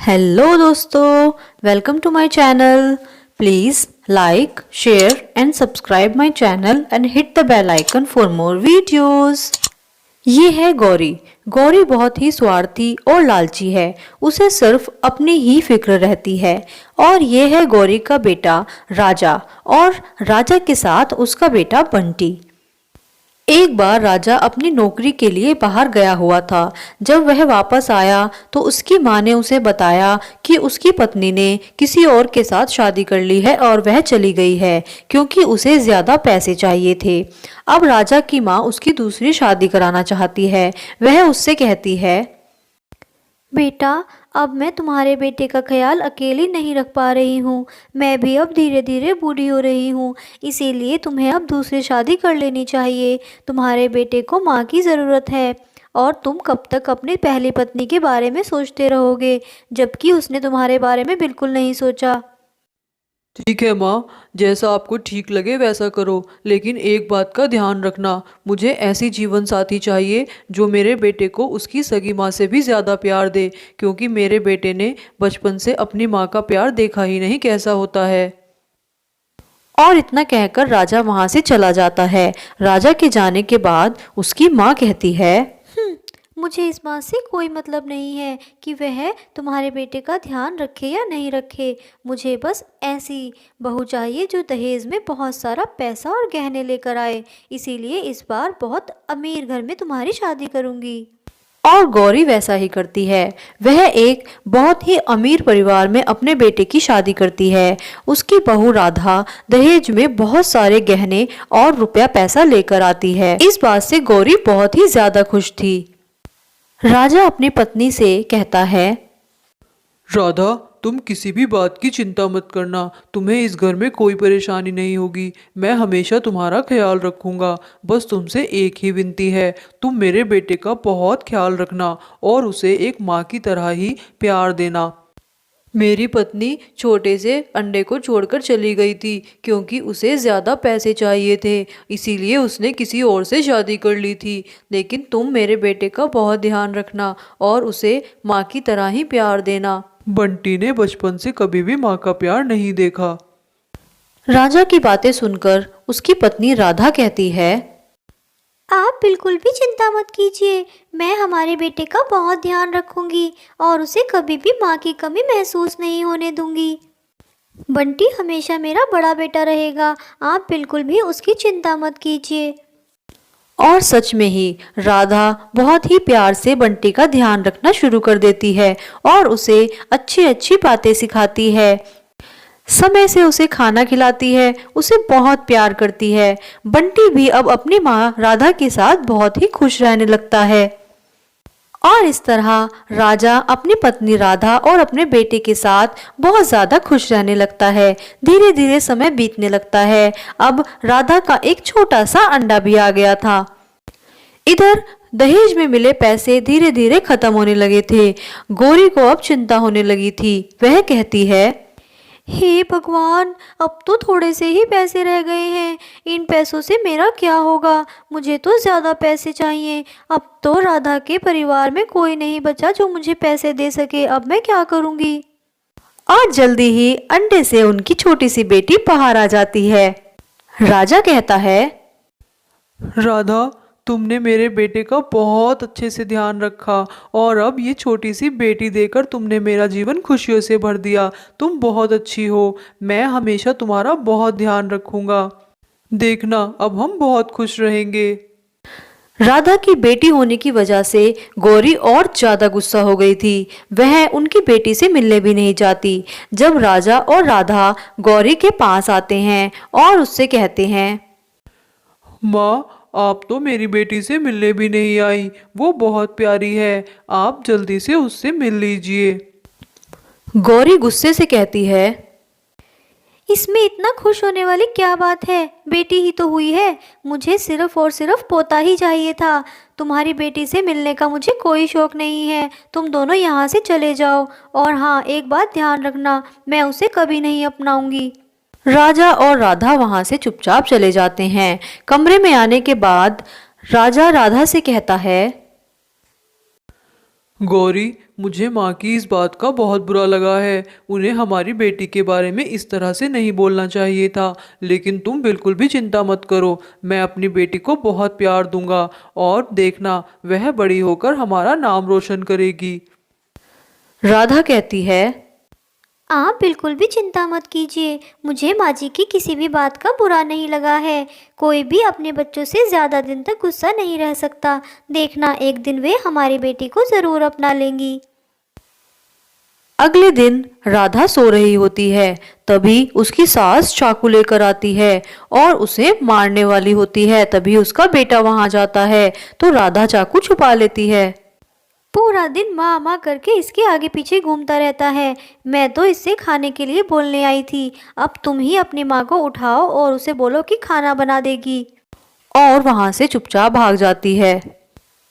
Hello दोस्तों, welcome to my channel. Please like, share and subscribe my channel and hit the bell icon for more videos. ये है गौरी। गौरी बहुत ही स्वार्थी और लालची है। उसे सिर्फ अपनी ही फिक्र रहती है। और ये है गौरी का बेटा राजा और राजा के साथ उसका बेटा बंटी। एक बार राजा अपनी नौकरी के लिए बाहर गया हुआ था। जब वह वापस आया तो उसकी माँ ने उसे बताया कि उसकी पत्नी ने किसी और के साथ शादी कर ली है और वह चली गई है क्योंकि उसे ज्यादा पैसे चाहिए थे। अब राजा की माँ उसकी दूसरी शादी कराना चाहती है। वह उससे कहती है, बेटा, अब मैं तुम्हारे बेटे का ख्याल अकेली नहीं रख पा रही हूँ। मैं भी अब धीरे धीरे बूढ़ी हो रही हूँ, इसीलिए तुम्हें अब दूसरी शादी कर लेनी चाहिए। तुम्हारे बेटे को माँ की ज़रूरत है और तुम कब तक अपनी पहली पत्नी के बारे में सोचते रहोगे, जबकि उसने तुम्हारे बारे में बिल्कुल नहीं सोचा। ठीक है माँ, जैसा आपको ठीक लगे वैसा करो, लेकिन एक बात का ध्यान रखना, मुझे ऐसी जीवन साथी चाहिए जो मेरे बेटे को उसकी सगी माँ से भी ज़्यादा प्यार दे, क्योंकि मेरे बेटे ने बचपन से अपनी माँ का प्यार देखा ही नहीं कैसा होता है। और इतना कहकर राजा वहां से चला जाता है। राजा के जाने के बाद उसकी माँ कहती है, मुझे इस बात से कोई मतलब नहीं है कि वह तुम्हारे बेटे का ध्यान रखे या नहीं रखे। मुझे बस ऐसी बहू चाहिए जो दहेज में बहुत सारा पैसा और गहने लेकर आए। इसीलिए इस बार बहुत अमीर घर में तुम्हारी शादी करूंगी। और गौरी वैसा ही करती है। वह एक बहुत ही अमीर परिवार में अपने बेटे की शादी करती है। उसकी बहू राधा दहेज में बहुत सारे गहने और रुपया पैसा लेकर आती है। इस बात से गौरी बहुत ही ज्यादा खुश थी। राजा अपनी पत्नी से कहता है, राधा, तुम किसी भी बात की चिंता मत करना, तुम्हें इस घर में कोई परेशानी नहीं होगी। मैं हमेशा तुम्हारा ख्याल रखूंगा। बस तुमसे एक ही विनती है, तुम मेरे बेटे का बहुत ख्याल रखना और उसे एक माँ की तरह ही प्यार देना। मेरी पत्नी छोटे से अंडे को छोड़कर चली गई थी क्योंकि उसे ज़्यादा पैसे चाहिए थे, इसीलिए उसने किसी और से शादी कर ली थी। लेकिन तुम मेरे बेटे का बहुत ध्यान रखना और उसे माँ की तरह ही प्यार देना। बंटी ने बचपन से कभी भी माँ का प्यार नहीं देखा। राजा की बातें सुनकर उसकी पत्नी राधा कहती है, आप बिल्कुल भी चिंता मत कीजिए। मैं हमारे बेटे का बहुत ध्यान रखूंगी और उसे कभी भी माँ की कमी महसूस नहीं होने दूंगी। बंटी हमेशा मेरा बड़ा बेटा रहेगा। आप बिल्कुल भी उसकी चिंता मत कीजिए। और सच में ही राधा बहुत ही प्यार से बंटी का ध्यान रखना शुरू कर देती है और उसे अच्छी अच्छी बातें सिखाती है। समय से उसे खाना खिलाती है, उसे बहुत प्यार करती है। बंटी भी अब अपनी माँ राधा के साथ बहुत ही खुश रहने लगता है। और इस तरह राजा अपनी पत्नी राधा और अपने बेटे के साथ बहुत ज्यादा खुश रहने लगता है। धीरे धीरे समय बीतने लगता है। अब राधा का एक छोटा सा अंडा भी आ गया था। इधर दहेज में मिले पैसे धीरे धीरे खत्म होने लगे थे। गौरी को अब चिंता होने लगी थी। वह कहती है, हे भगवान, अब तो थोड़े से ही पैसे रह गए हैं। इन पैसों से मेरा क्या होगा? मुझे तो ज़्यादा पैसे चाहिए। अब तो राधा के परिवार में कोई नहीं बचा जो मुझे पैसे दे सके। अब मैं क्या करूँगी? और जल्दी ही अंडे से उनकी छोटी सी बेटी बाहर आ जाती है। राजा कहता है, राधा, तुमने मेरे बेटे का बहुत अच्छे से ध्यान रखा और अब ये छोटी सी बेटी देकर तुमने मेरा जीवन खुशियों से भर दिया। तुम बहुत अच्छी हो। मैं हमेशा तुम्हारा बहुत ध्यान रखूंगा। देखना, अब हम बहुत खुश रहेंगे। राधा की बेटी होने की वजह से गौरी और ज्यादा गुस्सा हो गई थी। वह उनकी बेटी से मिलने भी नहीं चाहती। जब राजा और राधा गौरी के पास आते हैं और उससे कहते हैं, माँ, आप तो मेरी बेटी से मिलने भी नहीं आई। वो बहुत प्यारी है, आप जल्दी से उससे मिल लीजिए। गौरी गुस्से से कहती है, इसमें इतना खुश होने वाली क्या बात है? बेटी ही तो हुई है। मुझे सिर्फ और सिर्फ पोता ही चाहिए था। तुम्हारी बेटी से मिलने का मुझे कोई शौक नहीं है। तुम दोनों यहाँ से चले जाओ। और हाँ, एक बात ध्यान रखना, मैं उसे कभी नहीं अपनाऊंगी। राजा और राधा वहां से चुपचाप चले जाते हैं। कमरे में आने के बाद राजा राधा से कहता है, गौरी, मुझे माँ की इस बात का बहुत बुरा लगा है। उन्हें हमारी बेटी के बारे में इस तरह से नहीं बोलना चाहिए था। लेकिन तुम बिल्कुल भी चिंता मत करो, मैं अपनी बेटी को बहुत प्यार दूंगा और देखना वह बड़ी होकर हमारा नाम रोशन करेगी। राधा कहती है, आप बिल्कुल भी चिंता मत कीजिए, मुझे माँ जी की किसी भी बात का बुरा नहीं लगा है। कोई भी अपने बच्चों से ज़्यादा दिन तक गुस्सा नहीं रह सकता। देखना एक दिन वे हमारी बेटी को ज़रूर अपना लेंगी। अगले दिन राधा सो रही होती है, तभी उसकी सास चाकू लेकर आती है और उसे मारने वाली होती है। तभी उसका बेटा वहां जाता है तो राधा चाकू छुपा लेती है। पूरा दिन माँ माँ करके इसके आगे पीछे घूमता रहता है। मैं तो इससे खाने के लिए बोलने आई थी। अब तुम ही अपनी माँ को उठाओ और उसे बोलो कि खाना बना देगी। और वहां से चुपचाप भाग जाती है।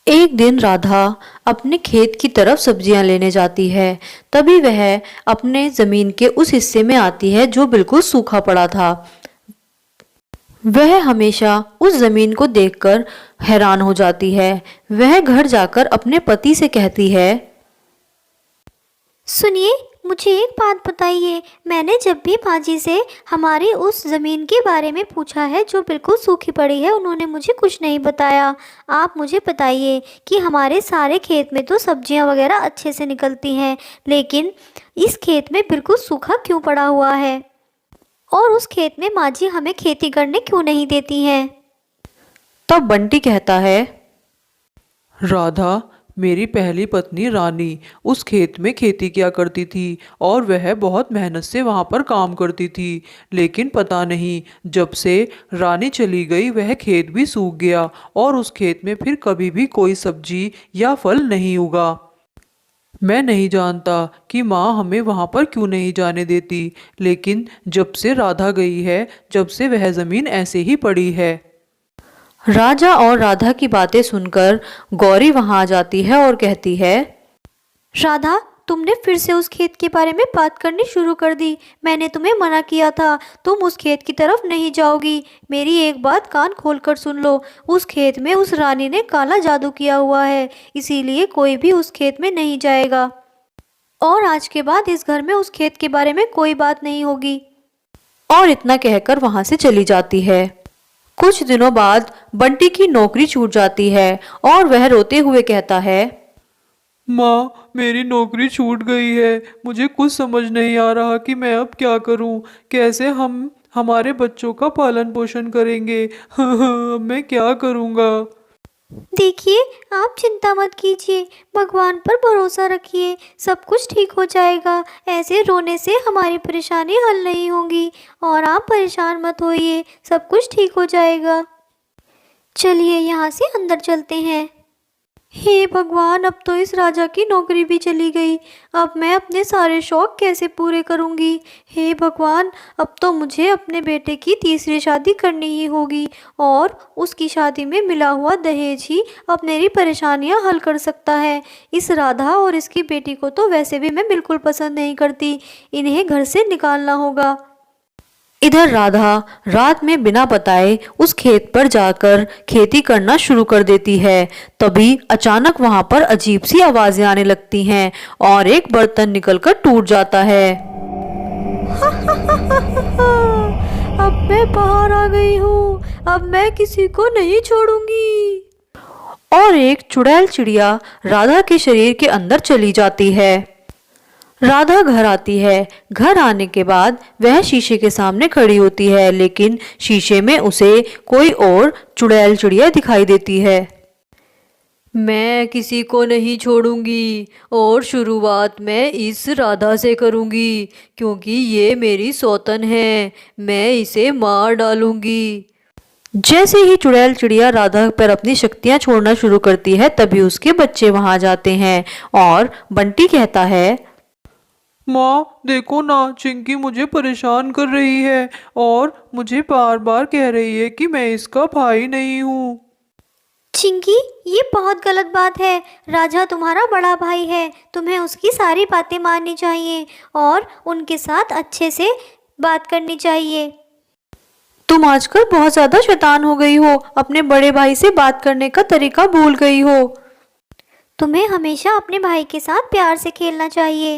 एक दिन राधा अपने खेत की तरफ सब्जियां लेने जाती है। तभी वह अपने जमीन के उस हिस्से में आती है जो बिल्कुल सूखा पड़ा था। वह हमेशा उस जमीन को देखकर हैरान हो जाती है। वह घर जाकर अपने पति से कहती है, सुनिए, मुझे एक बात बताइए। मैंने जब भी बाजी से हमारी उस ज़मीन के बारे में पूछा है जो बिल्कुल सूखी पड़ी है, उन्होंने मुझे कुछ नहीं बताया। आप मुझे बताइए कि हमारे सारे खेत में तो सब्जियां वगैरह अच्छे से निकलती हैं, लेकिन इस खेत में बिल्कुल सूखा क्यों पड़ा हुआ है? और उस खेत में माँ जी हमें खेती करने क्यों नहीं देती हैं? तब बंटी कहता है, राधा, मेरी पहली पत्नी रानी उस खेत में खेती किया करती थी और वह बहुत मेहनत से वहाँ पर काम करती थी। लेकिन पता नहीं, जब से रानी चली गई वह खेत भी सूख गया और उस खेत में फिर कभी भी कोई सब्जी या फल नहीं उगा। मैं नहीं जानता कि माँ हमें वहाँ पर क्यों नहीं जाने देती, लेकिन जब से राधा गई है, जब से वह ज़मीन ऐसे ही पड़ी है। राजा और राधा की बातें सुनकर गौरी वहां आ जाती है और कहती है, राधा, तुमने फिर से उस खेत के बारे में बात करनी शुरू कर दी। मैंने तुम्हें मना किया था, तुम उस खेत की तरफ नहीं जाओगी। मेरी एक बात कान खोलकर सुन लो, उस खेत में उस रानी ने काला जादू किया हुआ है, इसीलिए कोई भी उस खेत में नहीं जाएगा। और आज के बाद इस घर में उस खेत के बारे में कोई बात नहीं होगी। और इतना कहकर वहां से चली जाती है। कुछ दिनों बाद बंटी की नौकरी छूट जाती है और वह रोते हुए कहता है, माँ, मेरी नौकरी छूट गई है। मुझे कुछ समझ नहीं आ रहा कि मैं अब क्या करूँ। कैसे हम हमारे बच्चों का पालन पोषण करेंगे। अब मैं क्या करूँगा। देखिए, आप चिंता मत कीजिए, भगवान पर भरोसा रखिए, सब कुछ ठीक हो जाएगा। ऐसे रोने से हमारी परेशानी हल नहीं होगी और आप परेशान मत होइए, सब कुछ ठीक हो जाएगा। चलिए यहाँ से अंदर चलते हैं। हे भगवान, अब तो इस राजा की नौकरी भी चली गई। अब मैं अपने सारे शौक कैसे पूरे करूंगी? हे भगवान, अब तो मुझे अपने बेटे की तीसरी शादी करनी ही होगी और उसकी शादी में मिला हुआ दहेज ही अब मेरी परेशानियां हल कर सकता है। इस राधा और इसकी बेटी को तो वैसे भी मैं बिल्कुल पसंद नहीं करती, इन्हें घर से निकालना होगा। इधर राधा रात में बिना बताए उस खेत पर जाकर खेती करना शुरू कर देती है। तभी अचानक वहां पर अजीब सी आवाजें आने लगती हैं और एक बर्तन निकलकर टूट जाता है। अब मैं बाहर आ गई हूँ, अब मैं किसी को नहीं छोड़ूंगी। और एक चुड़ैल चिड़िया राधा के शरीर के अंदर चली जाती है। राधा घर आती है। घर आने के बाद वह शीशे के सामने खड़ी होती है, लेकिन शीशे में उसे कोई और चुड़ैल चिड़िया दिखाई देती है। मैं किसी को नहीं छोड़ूंगी और शुरुआत मैं इस राधा से करूंगी, क्योंकि ये मेरी सौतन है। मैं इसे मार डालूंगी। जैसे ही चुड़ैल चिड़िया राधा पर अपनी शक्तियां छोड़ना शुरू करती है, तभी उसके बच्चे वहां जाते हैं और बंटी कहता है, माँ, देखो ना, चिंकी मुझे परेशान कर रही है और मुझे बार बार कह रही है कि मैं इसका भाई नहीं हूँ। चिंकी, ये बहुत गलत बात है। राजा तुम्हारा बड़ा भाई है, तुम्हें उसकी सारी बातें माननी चाहिए और उनके साथ अच्छे से बात करनी चाहिए। तुम आजकल बहुत ज्यादा शैतान हो गई हो, अपने बड़े भाई से बात करने का तरीका भूल गई हो। तुम्हें हमेशा अपने भाई के साथ प्यार से खेलना चाहिए।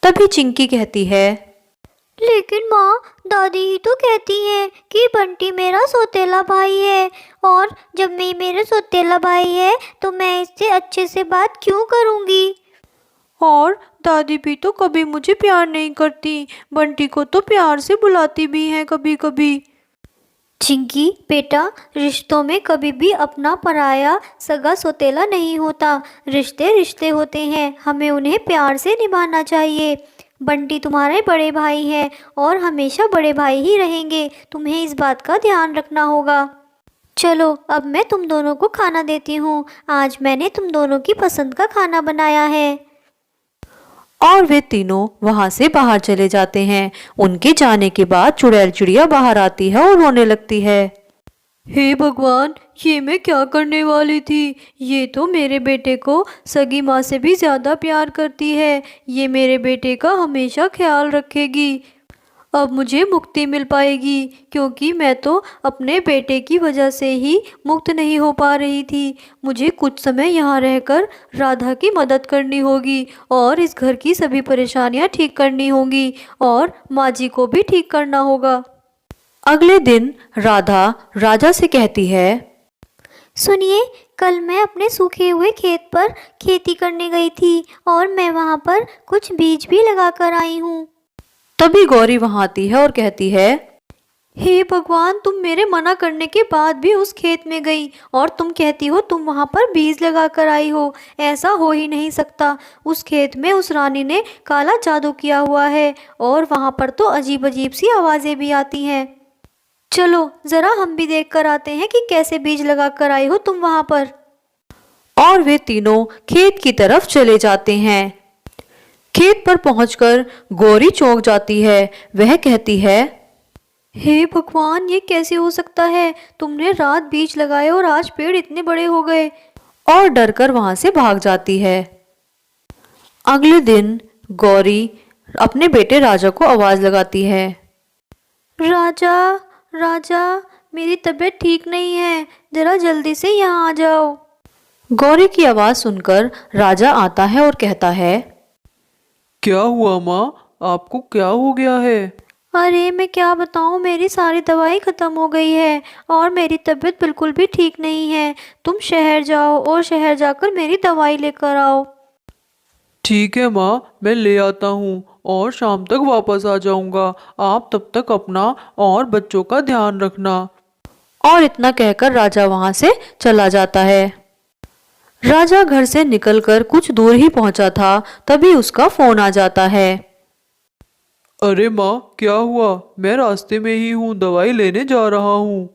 तभी चिंकी कहती है, लेकिन माँ, दादी ही तो कहती है कि बंटी मेरा सौतेला भाई है, और जब मैं मेरा सौतेला भाई है तो मैं इससे अच्छे से बात क्यों करूँगी? और दादी भी तो कभी मुझे प्यार नहीं करती, बंटी को तो प्यार से बुलाती भी हैं कभी कभी। चिंकी बेटा, रिश्तों में कभी भी अपना पराया सगा सौतेला नहीं होता। रिश्ते रिश्ते होते हैं, हमें उन्हें प्यार से निभाना चाहिए। बंटी तुम्हारे बड़े भाई हैं और हमेशा बड़े भाई ही रहेंगे, तुम्हें इस बात का ध्यान रखना होगा। चलो अब मैं तुम दोनों को खाना देती हूँ, आज मैंने तुम दोनों की पसंद का खाना बनाया है। और वे तीनों वहां से बाहर चले जाते हैं। उनके जाने के बाद चुड़ैल चिड़िया बाहर आती है और रोने लगती है। हे भगवान, ये मैं क्या करने वाली थी? ये तो मेरे बेटे को सगी माँ से भी ज़्यादा प्यार करती है। ये मेरे बेटे का हमेशा ख्याल रखेगी। अब मुझे मुक्ति मिल पाएगी, क्योंकि मैं तो अपने बेटे की वजह से ही मुक्त नहीं हो पा रही थी। मुझे कुछ समय यहाँ रहकर राधा की मदद करनी होगी और इस घर की सभी परेशानियाँ ठीक करनी होंगी और माँ जी को भी ठीक करना होगा। अगले दिन राधा राजा से कहती है, सुनिए, कल मैं अपने सूखे हुए खेत पर खेती करने गई थी और मैं वहाँ पर कुछ बीज भी लगा कर आई हूँ। तभी गौरी वहाँ आती है और कहती है, हे भगवान, तुम मेरे मना करने के बाद भी उस खेत में गई और तुम कहती हो तुम वहाँ पर बीज लगा कर आई हो। ऐसा हो ही नहीं सकता। उस खेत में उस रानी ने काला जादू किया हुआ है और वहाँ पर तो अजीब अजीब सी आवाज़ें भी आती हैं। चलो ज़रा हम भी देख कर आते हैं कि कैसे बीज लगा कर आई हो तुम वहाँ पर। और वे तीनों खेत की तरफ चले जाते हैं। खेत पर पहुंचकर गौरी चौंक जाती है। वह कहती है, हे भगवान, ये कैसे हो सकता है? तुमने रात बीज लगाए और आज पेड़ इतने बड़े हो गए। और डरकर वहां से भाग जाती है। अगले दिन गौरी अपने बेटे राजा को आवाज लगाती है, राजा राजा, मेरी तबीयत ठीक नहीं है, जरा जल्दी से यहाँ आ जाओ। गौरी की आवाज सुनकर राजा आता है और कहता है, क्या हुआ माँ, आपको क्या हो गया है? अरे मैं क्या बताऊँ, मेरी सारी दवाई ख़त्म हो गई है और मेरी तबीयत बिल्कुल भी ठीक नहीं है। तुम शहर जाओ और शहर जाकर मेरी दवाई लेकर आओ। ठीक है माँ, मैं ले आता हूँ और शाम तक वापस आ जाऊँगा। आप तब तक अपना और बच्चों का ध्यान रखना। और इतना कहकर राजा वहाँ से चला जाता है। राजा घर से निकलकर कुछ दूर ही पहुँचा था, तभी उसका फ़ोन आ जाता है। अरे माँ, क्या हुआ? मैं रास्ते में ही हूँ, दवाई लेने जा रहा हूँ।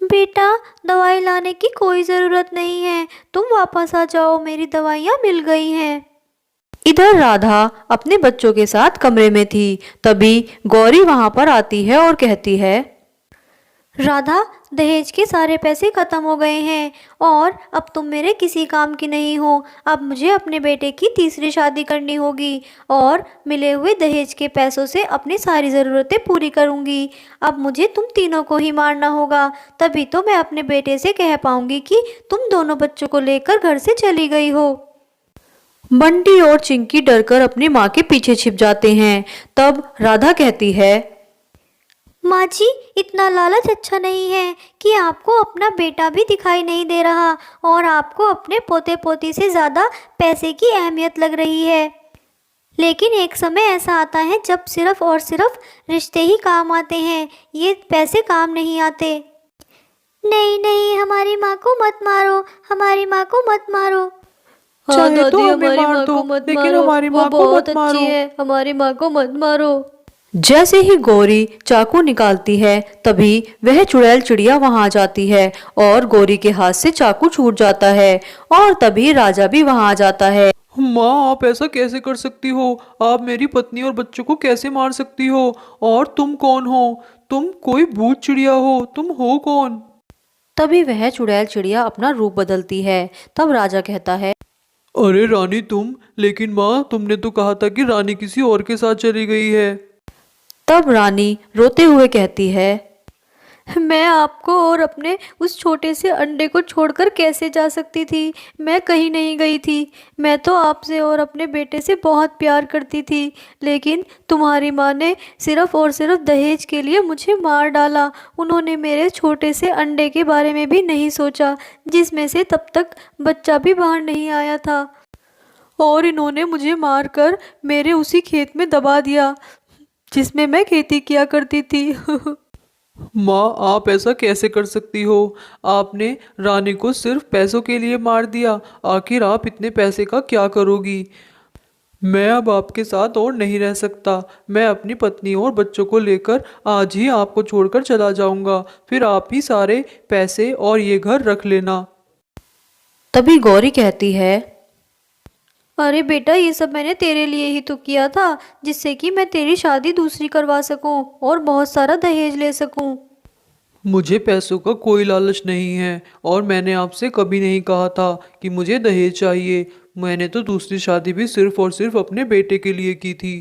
बेटा, दवाई लाने की कोई ज़रूरत नहीं है, तुम वापस आ जाओ, मेरी दवाइयाँ मिल गई हैं। इधर राधा अपने बच्चों के साथ कमरे में थी। तभी गौरी वहां पर आती है और कहती है, राधा, दहेज के सारे पैसे ख़त्म हो गए हैं और अब तुम मेरे किसी काम की नहीं हो। अब मुझे अपने बेटे की तीसरी शादी करनी होगी और मिले हुए दहेज के पैसों से अपनी सारी ज़रूरतें पूरी करूंगी। अब मुझे तुम तीनों को ही मारना होगा, तभी तो मैं अपने बेटे से कह पाऊंगी कि तुम दोनों बच्चों को लेकर घर से चली गई हो। बंटी और चिंकी डरकर अपनी माँ के पीछे छिप जाते हैं। तब राधा कहती है, माँ जी, इतना लालच अच्छा नहीं है कि आपको अपना बेटा भी दिखाई नहीं दे रहा और आपको अपने पोते पोती से ज़्यादा पैसे की अहमियत लग रही है। लेकिन एक समय ऐसा आता है जब सिर्फ और सिर्फ रिश्ते ही काम आते हैं, ये पैसे काम नहीं आते। नहीं नहीं, हमारी माँ को मत मारो, हमारी माँ को मत मारो। हाँ चाहे तो दादी, हमें हमारी मार माँ दो, को मत लेकिन मारो, हमारी वो माँ को बहुत मत मारो। अच्छी है, हमारी माँ को मत मारो। जैसे ही गौरी चाकू निकालती है, तभी वह चुड़ैल चिड़िया वहां आ जाती है और गौरी के हाथ से चाकू छूट जाता है। और तभी राजा भी वहां आ जाता है। माँ, आप ऐसा कैसे कर सकती हो? आप मेरी पत्नी और बच्चों को कैसे मार सकती हो? और तुम कौन हो? तुम कोई भूत चिड़िया हो? तुम हो कौन? तभी वह चुड़ैल चिड़िया अपना रूप बदलती है। तब राजा कहता है, अरे रानी तुम, लेकिन माँ, तुमने तो कहा था कि रानी किसी और के साथ चली गई है। तब रानी रोते हुए कहती है, मैं आपको और अपने उस छोटे से अंडे को छोड़कर कैसे जा सकती थी। मैं कहीं नहीं गई थी। मैं तो आपसे और अपने बेटे से बहुत प्यार करती थी, लेकिन तुम्हारी माँ ने सिर्फ़ और सिर्फ दहेज के लिए मुझे मार डाला। उन्होंने मेरे छोटे से अंडे के बारे में भी नहीं सोचा, जिसमें से तब तक बच्चा भी बाहर नहीं आया था। और इन्होंने मुझे मारकर मेरे उसी खेत में दबा दिया जिसमें मैं खेती किया करती थी। माँ, आप ऐसा कैसे कर सकती हो? आपने रानी को सिर्फ पैसों के लिए मार दिया। आखिर आप इतने पैसे का क्या करोगी? मैं अब आपके साथ और नहीं रह सकता। मैं अपनी पत्नी और बच्चों को लेकर आज ही आपको छोड़कर चला जाऊंगा। फिर आप ही सारे पैसे और ये घर रख लेना। तभी गौरी कहती है, अरे बेटा, ये सब मैंने तेरे लिए ही तो किया था, जिससे कि मैं तेरी शादी दूसरी करवा सकूं और बहुत सारा दहेज ले सकूं। मुझे पैसों का कोई लालच नहीं है और मैंने आपसे कभी नहीं कहा था कि मुझे दहेज चाहिए। मैंने तो दूसरी शादी भी सिर्फ और सिर्फ अपने बेटे के लिए की थी।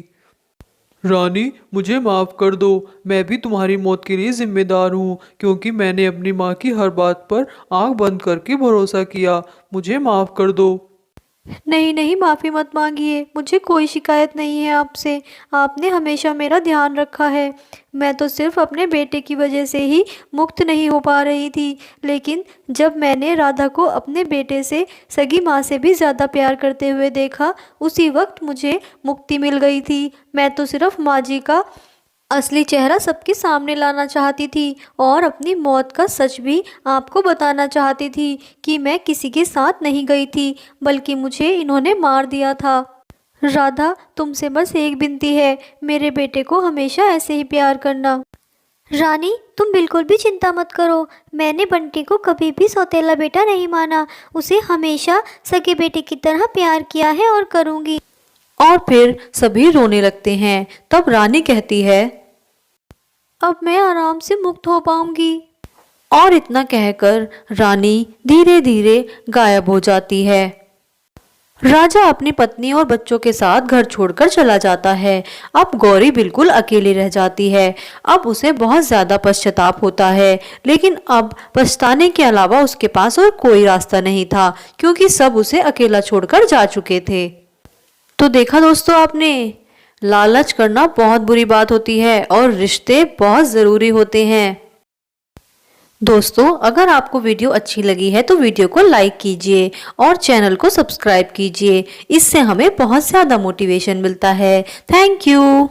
रानी, मुझे माफ़ कर दो। मैं भी तुम्हारी मौत के लिए जिम्मेदार हूँ, क्योंकि मैंने अपनी माँ की हर बात पर आंख बंद करके भरोसा किया। मुझे माफ़ कर दो। नहीं नहीं, माफ़ी मत मांगिए। मुझे कोई शिकायत नहीं है आपसे। आपने हमेशा मेरा ध्यान रखा है। मैं तो सिर्फ अपने बेटे की वजह से ही मुक्त नहीं हो पा रही थी, लेकिन जब मैंने राधा को अपने बेटे से सगी माँ से भी ज़्यादा प्यार करते हुए देखा, उसी वक्त मुझे मुक्ति मिल गई थी। मैं तो सिर्फ माँ जी का असली चेहरा सबके सामने लाना चाहती थी और अपनी मौत का सच भी आपको बताना चाहती थी कि मैं किसी के साथ नहीं गई थी, बल्कि मुझे इन्होंने मार दिया था। राधा, तुमसे बस एक विनती है, मेरे बेटे को हमेशा ऐसे ही प्यार करना। रानी, तुम बिल्कुल भी चिंता मत करो। मैंने बंटी को कभी भी सौतेला बेटा नहीं माना। उसे हमेशा सगे बेटे की तरह प्यार किया है और करूँगी। और फिर सभी रोने लगते हैं। तब रानी कहती है, अब मैं आराम से मुक्त हो पाऊंगी। और इतना कहकर रानी धीरे धीरे गायब हो जाती है। राजा अपनी पत्नी और बच्चों के साथ घर छोड़कर चला जाता है। अब गौरी बिल्कुल अकेली रह जाती है। अब उसे बहुत ज़्यादा पश्चाताप होता है, लेकिन अब पछताने के अलावा उसके पास और कोई रास्ता नहीं था, क्योंकि सब उसे अकेला छोड़कर जा चुके थे। तो देखा दोस्तों आपने, लालच करना बहुत बुरी बात होती है और रिश्ते बहुत ज़रूरी होते हैं। दोस्तों, अगर आपको वीडियो अच्छी लगी है तो वीडियो को लाइक कीजिए और चैनल को सब्सक्राइब कीजिए। इससे हमें बहुत ज़्यादा मोटिवेशन मिलता है। Thank you.